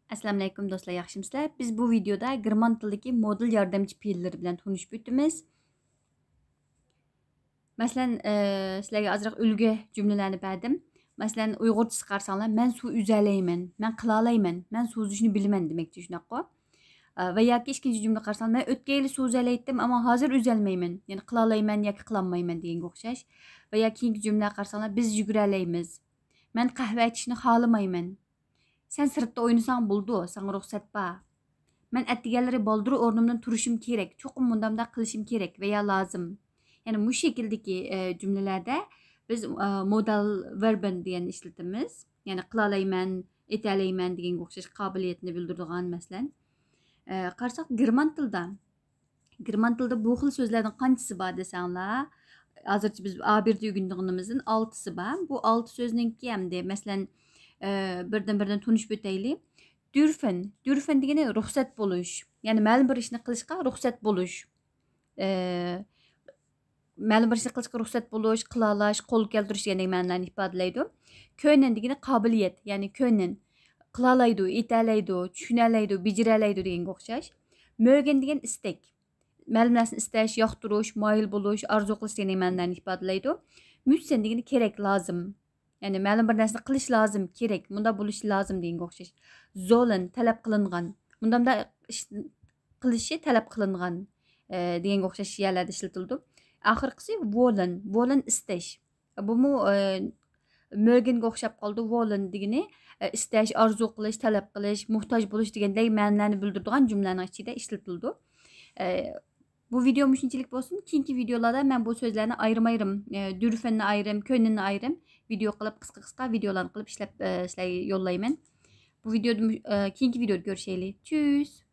Assalamu alaykum do'stlar, yaxshimisizlar? Biz bu videoda German tilidagi modul yordamchi fe'llar bilan tanishib o'tamiz. Masalan, sizlarga ozroq ulgu jumlalarni berdim. Masalan, Uyg'urcha chiqarsanglar, men suv uzalayman, men qila olmayman, men suzishni bilaman demakchi shunaqa. Va yoki ikkinchi jumla qarasang, men o'tgan yili suv uzalaydim, ammo hozir uzalmayman. Ya'ni qila olmayman yoki qila olmayman deganga o'xshash. Va yoki keyingi jumla qarasanglar, biz yugura olamiz. Men qahva ichishni xohlamayman. Sen sirtda o'ynasang bo'ldi, senga ruxsat bor. Men attiganlari boldir o'rnimdan turishim kerak. Cho'qim bundamda qilishim kerak veya lozim. Yani bu şekildeki cümlelerde biz modal verben degan ishlatamiz. Yani qilalayman, etalayman degan o'xshash qobiliyatni bildiradigan masalan. Qarasak German tilida bu xil so'zlardan qanchasi bor desanglar, hozircha biz A1'de o'rganganimizdan 6'sı bor. Bu 6 so'zninki hamda masalan birdan tunishib o'taylik. Dürfen degani ruxsat bo'lish. Ya'ni ma'lum bir ishni qilishga ruxsat bo'lish. Ma'lum bir ishni qilishga ruxsat bo'lish, qilalash, qo'l keltirish degan ma'nolarni ifodalaydi. Können degani qobiliyat, ya'ni können qilalaydi, etalaydi, tushunalaydi, bejiralaydi deganga o'xshash. Mögen degan istak. Ma'lum narsani istash, yoqtirish, moyil bo'lish, orzu qilish degan ma'nolarni ifodalaydi. Müssen degani kerak, lozim. Yani ma'lum bir narsani qilish lozim, kerak, bunda bo'lishi lozim deganga o'xshash. Zolen talab qilingan. Bundamda qilishi talab qilingan deganga o'xshash yerlarda ishlatildi. Oxirgisi volen istash. Bumu mögenga o'xshab qoldi. Volen degani istash, orzu qilish, talab qilish, muhtoj bo'lish deganday ma'nolarni bildiradigan jumlaning ichida ishlatildi. Bu video shunchalik bo'lsin. Keyingi videolarda men bu so'zlarni ayrim dürfenni ayrim, könnenni ayrim video qilib qisqa videolarni qilib ishlab sizlarga yo'llayman. Bu videoda keyingi videoda ko'rishaylik. Tschüss.